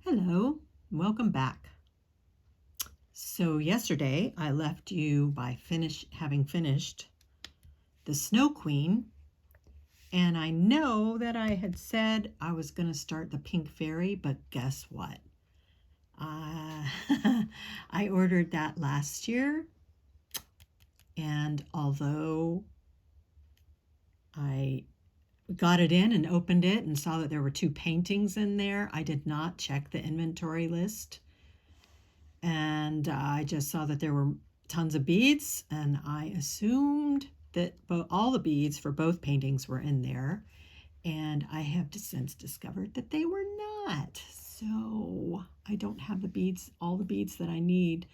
Hello, welcome back. So yesterday I left you by having finished the Snow Queen, and I know that I had said I was going to start the Pink Fairy, but guess what? I ordered that last year, and although I got it in and opened it and saw that there were 2 paintings in there, I did not check the inventory list. And I just saw that there were tons of beads, and I assumed that all the beads for both paintings were in there, and I have since discovered that they were not. So I don't have all the beads that I need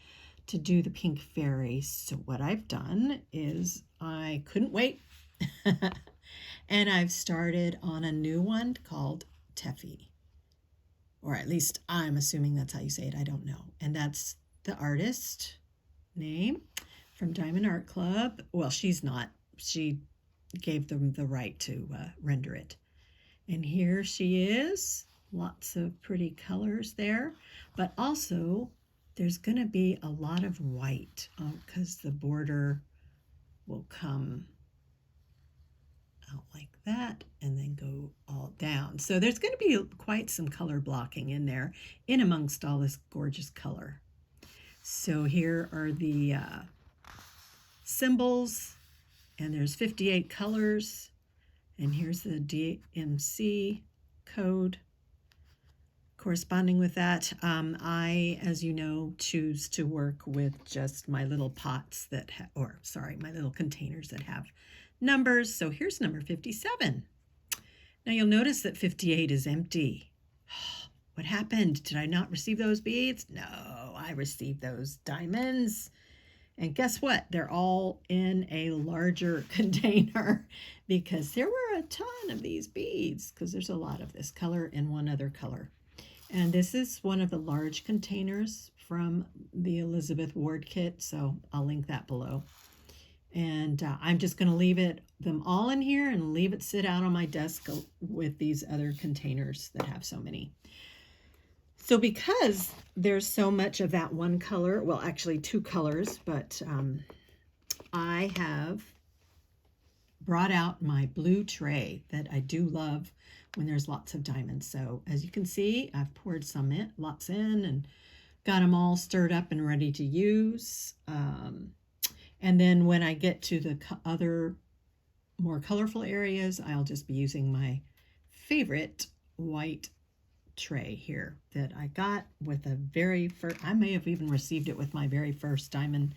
to do the Pink Fairy. So what I've done is I couldn't wait, and I've started on a new one called Tefi. Or at least I'm assuming that's how you say it. I don't know. And that's the artist name from Diamond Art Club. Well, she's not. She gave them the right to render it. And here she is. Lots of pretty colors there. But also, there's going to be a lot of white because the border will come out like that and then go all down. So there's going to be quite some color blocking in there in amongst all this gorgeous color. So here are the symbols, and there's 58 colors, and here's the DMC code corresponding with that. I, as you know, choose to work with just my little pots my little containers that have numbers. So here's number 57. Now you'll notice that 58 is empty. What happened? Did I not receive those beads? No, I received those diamonds. And guess what? They're all in a larger container because there were a ton of these beads because there's a lot of this color and one other color. And this is one of the large containers from the Elizabeth Ward kit, so I'll link that below. And I'm just going to leave them all in here and leave it sit out on my desk with these other containers that have so many. So because there's so much of that one color, well, actually 2 colors, but I have brought out my blue tray that I do love when there's lots of diamonds. So as you can see, I've poured lots in and got them all stirred up and ready to use. And then when I get to the other more colorful areas, I'll just be using my favorite white tray here that I got with I may have even received it with my very first diamond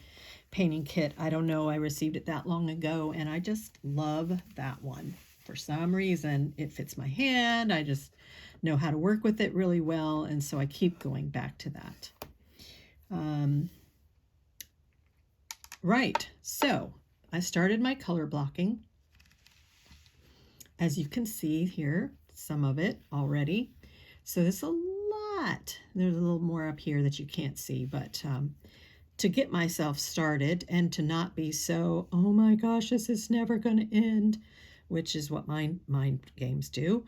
painting kit. I don't know, I received it that long ago, and I just love that one. For some reason, it fits my hand. I just know how to work with it really well, and so I keep going back to that. Right, so I started my color blocking. As you can see here, some of it already. So there's a lot. There's a little more up here that you can't see, but to get myself started and to not be so, oh my gosh, this is never going to end, which is what mind games do.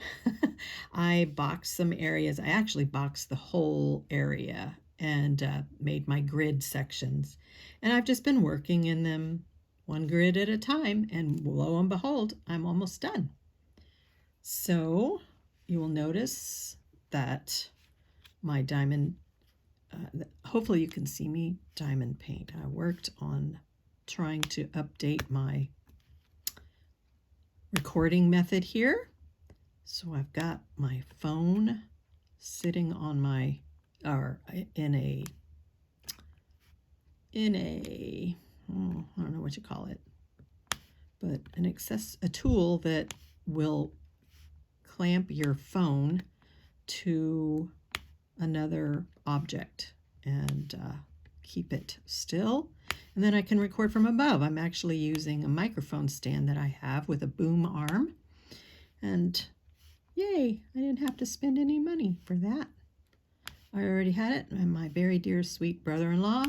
I boxed some areas. I actually boxed the whole area and made my grid sections. And I've just been working in them one grid at a time, and lo and behold, I'm almost done. So you will notice that my diamond, hopefully you can see me diamond paint. I worked on trying to update my recording method here. So I've got my phone sitting on in a I don't know what you call it, but a tool that will clamp your phone to another object and keep it still. And then I can record from above. I'm actually using a microphone stand that I have with a boom arm. And yay, I didn't have to spend any money for that. I already had it, and my very dear sweet brother-in-law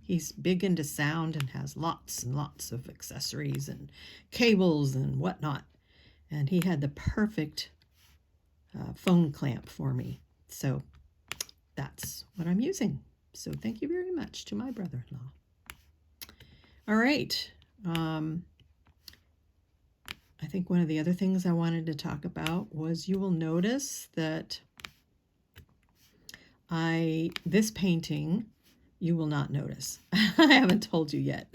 he's big into sound and has lots and lots of accessories and cables and whatnot. And he had the perfect phone clamp for me. So that's what I'm using. So thank you very much to my brother-in-law. All right. I think one of the other things I wanted to talk about was you will notice that this painting, you will not notice. I haven't told you yet.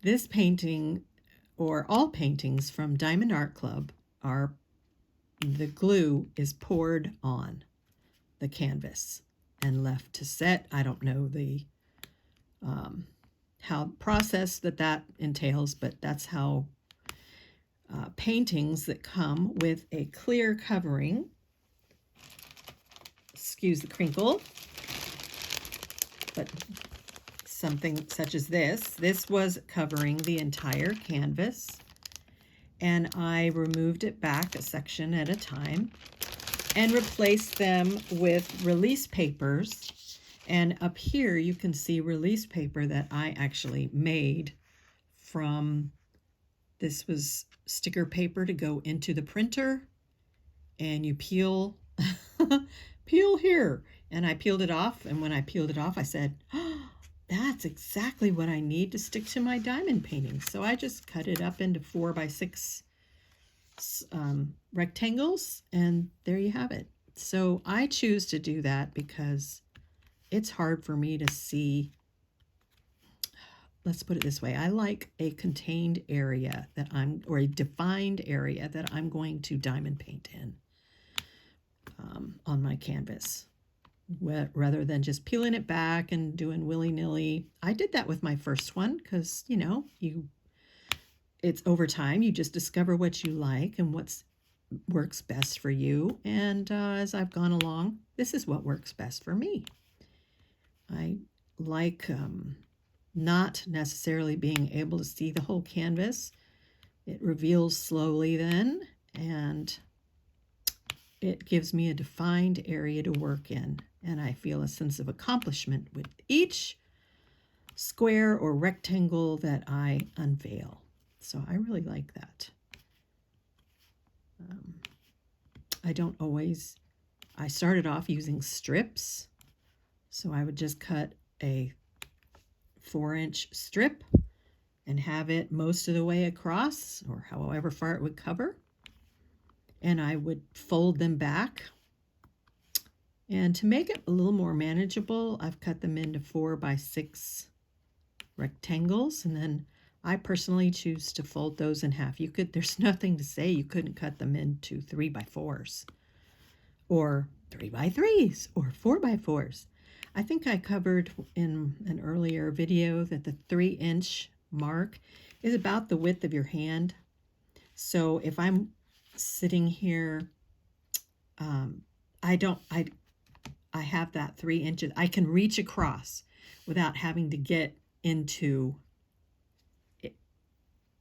This painting, or all paintings from Diamond Art Club, the glue is poured on the canvas and left to set. I don't know the how process that entails, but that's how paintings that come with a clear covering, excuse the crinkle, but something such as this was covering the entire canvas, and I removed it back a section at a time and replaced them with release papers. And up here you can see release paper that I actually made from, this was sticker paper to go into the printer, and you peel peel here, and I peeled it off, and when I peeled it off I said, oh, that's exactly what I need to stick to my diamond paintings. So I just cut it up into 4x6 rectangles, and there you have it. So I choose to do that because it's hard for me to see. Let's put it this way. I like a contained area or a defined area that I'm going to diamond paint in on my canvas, rather than just peeling it back and doing willy-nilly. I did that with my first one because, you know, it's over time. You just discover what you like and what works best for you. And as I've gone along, this is what works best for me. I like not necessarily being able to see the whole canvas. It reveals slowly then, and it gives me a defined area to work in, and I feel a sense of accomplishment with each square or rectangle that I unveil. So I really like that. I started off using strips, so I would just cut a 4-inch strip and have it most of the way across, or however far it would cover, and I would fold them back. And to make it a little more manageable, I've cut them into 4x6 rectangles, and then I personally choose to fold those in half. There's nothing to say you couldn't cut them into 3x4s or 3x3s or 4x4s. I think I covered in an earlier video that the 3-inch mark is about the width of your hand. So if I'm sitting here, I have that 3 inches. I can reach across without having to get into,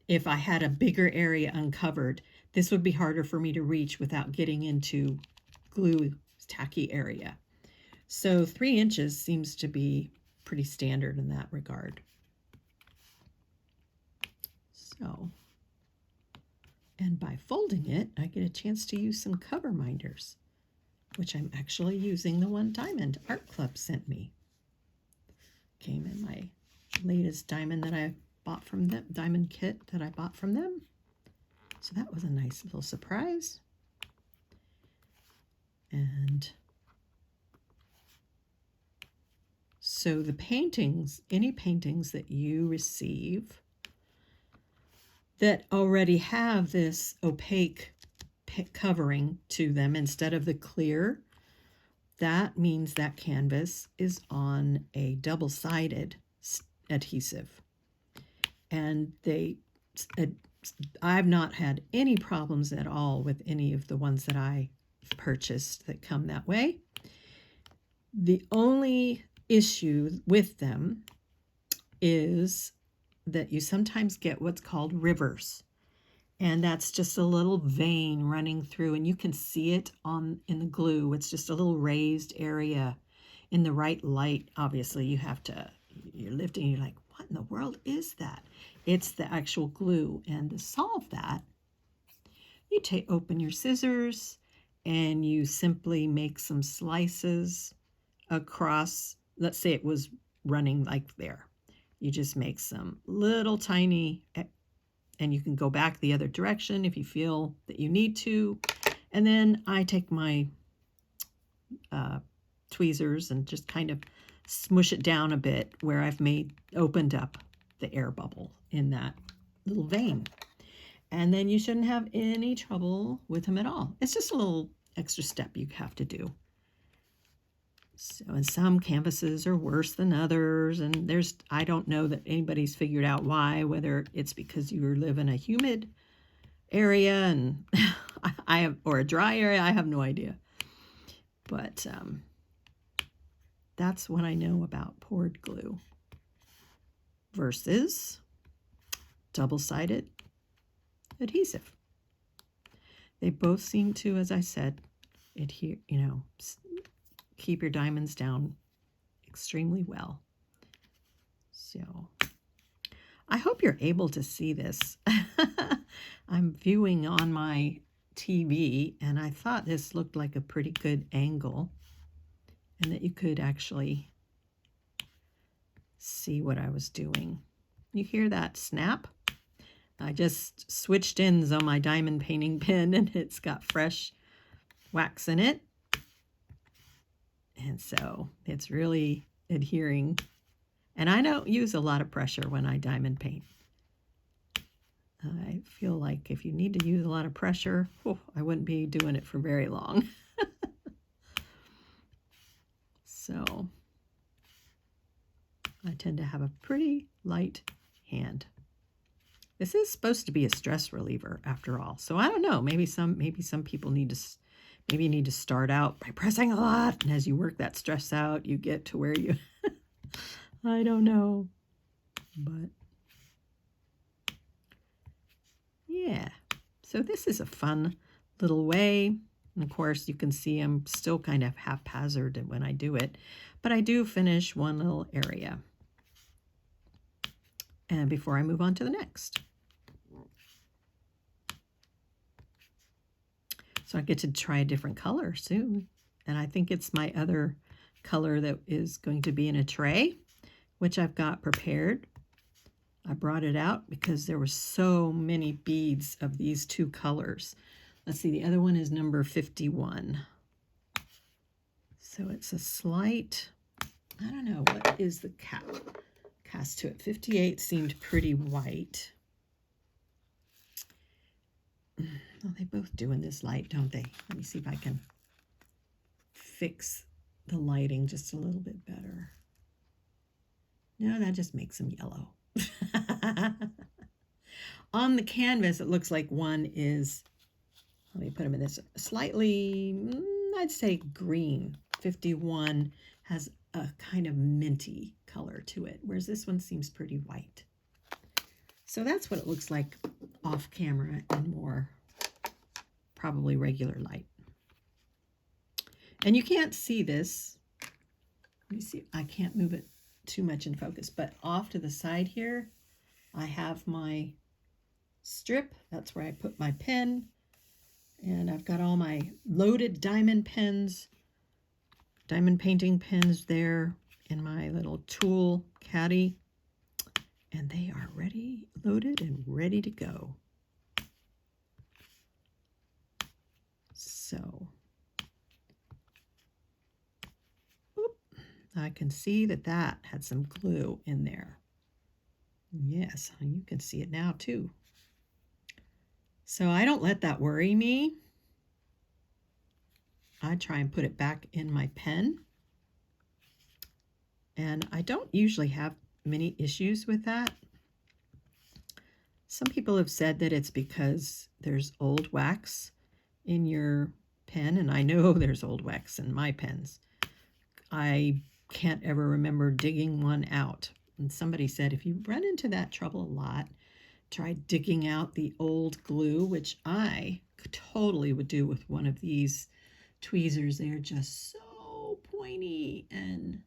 if I had a bigger area uncovered, this would be harder for me to reach without getting into glue tacky area. So 3 inches seems to be pretty standard in that regard. So, and by folding it, I get a chance to use some cover minders, which I'm actually using the one Diamond Art Club sent me. Came in my latest diamond that I bought from them, diamond kit that I bought from them. So that was a nice little surprise. And so the paintings, any paintings that you receive that already have this opaque covering to them instead of the clear, that means that canvas is on a double-sided adhesive. And I've not had any problems at all with any of the ones that I purchased that come that way. The only issue with them is that you sometimes get what's called rivers, and that's just a little vein running through, and you can see it in the glue. It's just a little raised area. In the right light, obviously you're lifting, you're like, what in the world is that? It's the actual glue. And to solve that, you open your scissors and you simply make some slices across, let's say it was running like there. You just make some little tiny, and you can go back the other direction if you feel that you need to. And then I take my tweezers and just kind of smush it down a bit where I've opened up the air bubble in that little vein. And then you shouldn't have any trouble with them at all. It's just a little extra step you have to do. So, and some canvases are worse than others, and I don't know that anybody's figured out why, whether it's because you live in a humid area and or a dry area. I have no idea. But that's what I know about poured glue versus double-sided adhesive. They both seem to, as I said, adhere, keep your diamonds down extremely well. So I hope you're able to see this. I'm viewing on my TV, and I thought this looked like a pretty good angle, and that you could actually see what I was doing. You hear that snap? I just switched ends on my diamond painting pen, and it's got fresh wax in it. And so it's really adhering. And I don't use a lot of pressure when I diamond paint. I feel like if you need to use a lot of pressure, I wouldn't be doing it for very long. So I tend to have a pretty light hand. This is supposed to be a stress reliever after all. So I don't know, maybe some people need to start out by pressing a lot, and as you work that stress out, you get to where you I don't know. But yeah. So this is a fun little way. And of course, you can see I'm still kind of haphazard when I do it, but I do finish one little area. And before I move on to the next. So I get to try a different color soon. And I think it's my other color that is going to be in a tray, which I've got prepared. I brought it out because there were so many beads of these two colors. Let's see, the other one is number 51. So it's a slight, I don't know, what is the cast to it? 58 seemed pretty white. Well, they both do in this light, don't they? Let me see if I can fix the lighting just a little bit better. No, that just makes them yellow. On the canvas, it looks like one is, let me put them in this, slightly, I'd say green. 51 has a kind of minty color to it, whereas this one seems pretty white. So that's what it looks like off camera and more probably regular light. And you can't see this. Let me see, I can't move it too much in focus, but off to the side here, I have my strip. That's where I put my pen. And I've got all my loaded diamond pens, diamond painting pens there in my little tool caddy. And they are ready, loaded and ready to go. So, I can see that had some glue in there. Yes, you can see it now too. So I don't let that worry me. I try and put it back in my pen. And I don't usually have many issues with that. Some people have said that it's because there's old wax in your pen, and I know there's old wax in my pens. I can't ever remember digging one out. And somebody said if you run into that trouble a lot, try digging out the old glue, which I totally would do with one of these tweezers. They're just so pointy, and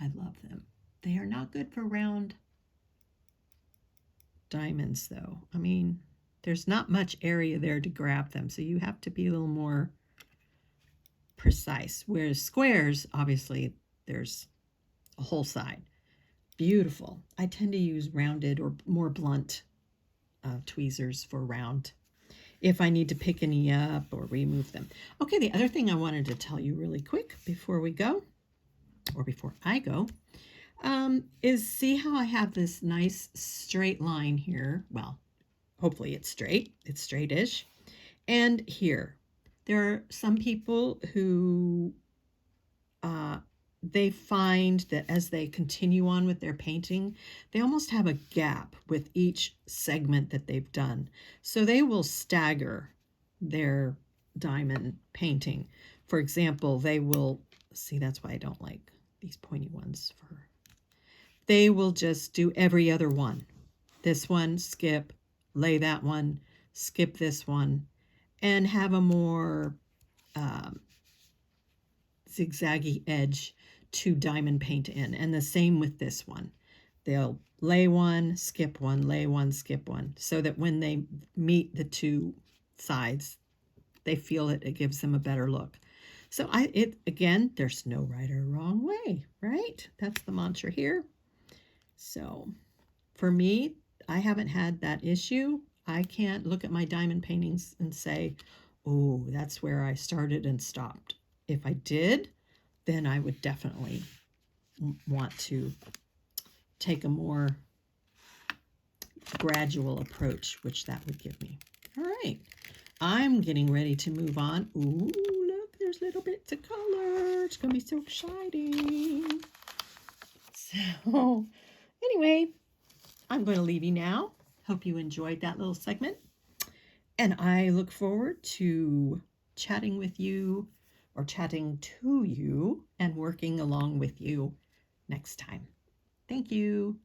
I love them. They are not good for round diamonds, though. I mean, there's not much area there to grab them, so you have to be a little more precise. Whereas squares, obviously, there's a whole side. Beautiful. I tend to use rounded or more blunt tweezers for round if I need to pick any up or remove them. Okay, the other thing I wanted to tell you really quick before we go, or before I go, is see how I have this nice straight line here. Well, hopefully it's straight. It's straightish. And here, there are some people who they find that as they continue on with their painting, they almost have a gap with each segment that they've done. So they will stagger their diamond painting. For example, they will, see, that's why I don't like these pointy ones. They will just do every other one. This one, skip, lay that one, skip this one, and have a more zigzaggy edge to diamond paint in. And the same with this one. They'll lay one, skip one, lay one, skip one, so that when they meet the two sides, they feel it gives them a better look. So again, there's no right or wrong way, right? That's the mantra here. So for me, I haven't had that issue. I can't look at my diamond paintings and say, oh, that's where I started and stopped. If I did, then I would definitely want to take a more gradual approach, which that would give me. All right, I'm getting ready to move on. Ooh, look, there's little bits of color. It's gonna be so exciting. So anyway, I'm going to leave you now. Hope you enjoyed that little segment. And I look forward to chatting with you or chatting to you and working along with you next time. Thank you.